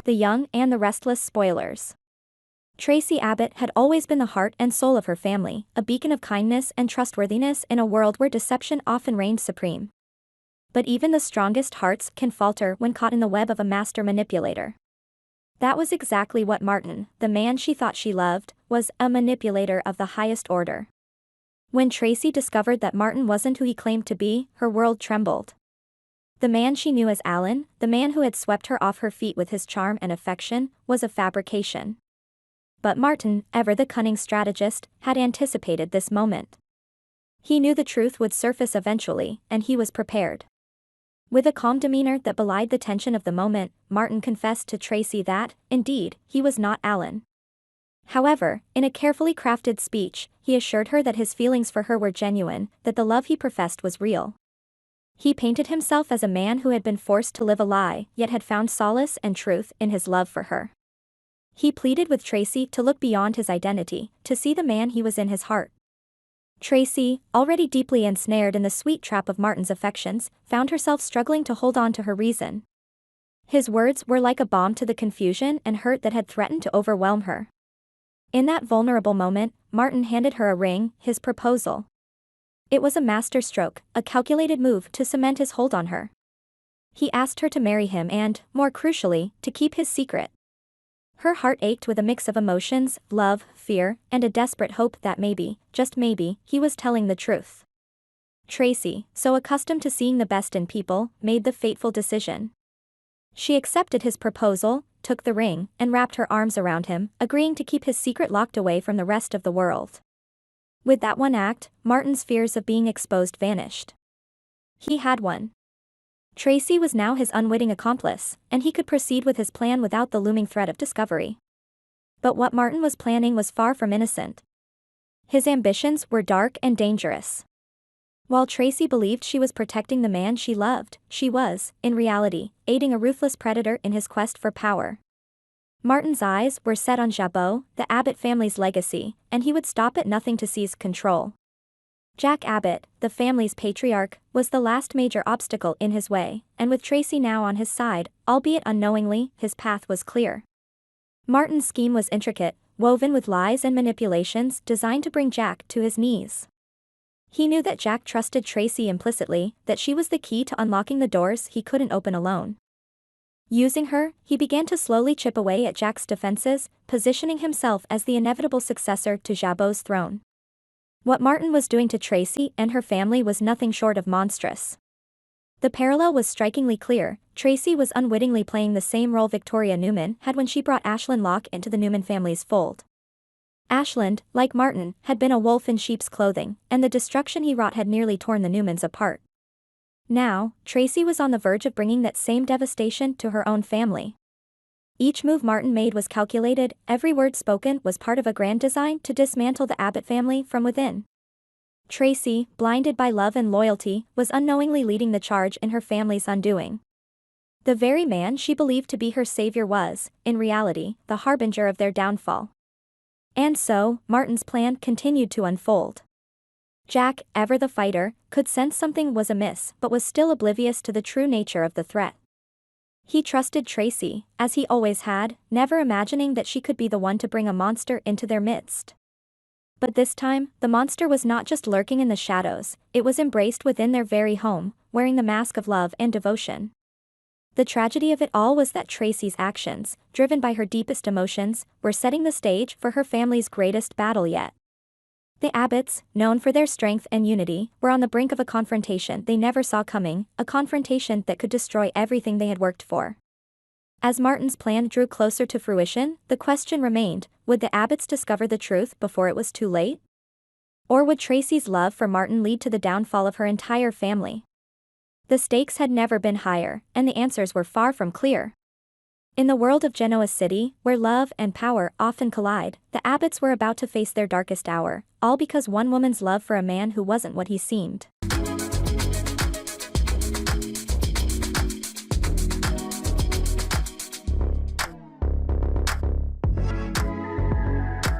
the young, and the restless spoilers. Traci Abbott had always been the heart and soul of her family, a beacon of kindness and trustworthiness in a world where deception often reigned supreme. But even the strongest hearts can falter when caught in the web of a master manipulator. That was exactly what Martin, the man she thought she loved, was, a manipulator of the highest order. When Traci discovered that Martin wasn't who he claimed to be, her world trembled. The man she knew as Alan, the man who had swept her off her feet with his charm and affection, was a fabrication. But Martin, ever the cunning strategist, had anticipated this moment. He knew the truth would surface eventually, and he was prepared. With a calm demeanor that belied the tension of the moment, Martin confessed to Traci that, indeed, he was not Alan. However, in a carefully crafted speech, he assured her that his feelings for her were genuine, that the love he professed was real. He painted himself as a man who had been forced to live a lie, yet had found solace and truth in his love for her. He pleaded with Traci to look beyond his identity, to see the man he was in his heart. Traci, already deeply ensnared in the sweet trap of Martin's affections, found herself struggling to hold on to her reason. His words were like a balm to the confusion and hurt that had threatened to overwhelm her. In that vulnerable moment, Martin handed her a ring, his proposal. It was a masterstroke, a calculated move to cement his hold on her. He asked her to marry him and, more crucially, to keep his secret. Her heart ached with a mix of emotions, love, fear, and a desperate hope that maybe, just maybe, he was telling the truth. Traci, so accustomed to seeing the best in people, made the fateful decision. She accepted his proposal, took the ring, and wrapped her arms around him, agreeing to keep his secret locked away from the rest of the world. With that one act, Martin's fears of being exposed vanished. He had won. Traci was now his unwitting accomplice, and he could proceed with his plan without the looming threat of discovery. But what Martin was planning was far from innocent. His ambitions were dark and dangerous. While Traci believed she was protecting the man she loved, she was, in reality, aiding a ruthless predator in his quest for power. Martin's eyes were set on Jabot, the Abbott family's legacy, and he would stop at nothing to seize control. Jack Abbott, the family's patriarch, was the last major obstacle in his way, and with Traci now on his side, albeit unknowingly, his path was clear. Martin's scheme was intricate, woven with lies and manipulations designed to bring Jack to his knees. He knew that Jack trusted Traci implicitly, that she was the key to unlocking the doors he couldn't open alone. Using her, he began to slowly chip away at Jack's defenses, positioning himself as the inevitable successor to Jabot's throne. What Martin was doing to Traci and her family was nothing short of monstrous. The parallel was strikingly clear. Traci was unwittingly playing the same role Victoria Newman had when she brought Ashlyn Locke into the Newman family's fold. Ashland, like Martin, had been a wolf in sheep's clothing, and the destruction he wrought had nearly torn the Newmans apart. Now, Traci was on the verge of bringing that same devastation to her own family. Each move Martin made was calculated, every word spoken was part of a grand design to dismantle the Abbott family from within. Traci, blinded by love and loyalty, was unknowingly leading the charge in her family's undoing. The very man she believed to be her savior was, in reality, the harbinger of their downfall. And so, Martin's plan continued to unfold. Jack, ever the fighter, could sense something was amiss but was still oblivious to the true nature of the threat. He trusted Traci, as he always had, never imagining that she could be the one to bring a monster into their midst. But this time, the monster was not just lurking in the shadows, it was embraced within their very home, wearing the mask of love and devotion. The tragedy of it all was that Traci's actions, driven by her deepest emotions, were setting the stage for her family's greatest battle yet. The Abbotts, known for their strength and unity, were on the brink of a confrontation they never saw coming, a confrontation that could destroy everything they had worked for. As Martin's plan drew closer to fruition, the question remained, would the Abbotts discover the truth before it was too late? Or would Traci's love for Martin lead to the downfall of her entire family? The stakes had never been higher, and the answers were far from clear. In the world of Genoa City, where love and power often collide, the Abbotts were about to face their darkest hour, all because one woman's love for a man who wasn't what he seemed.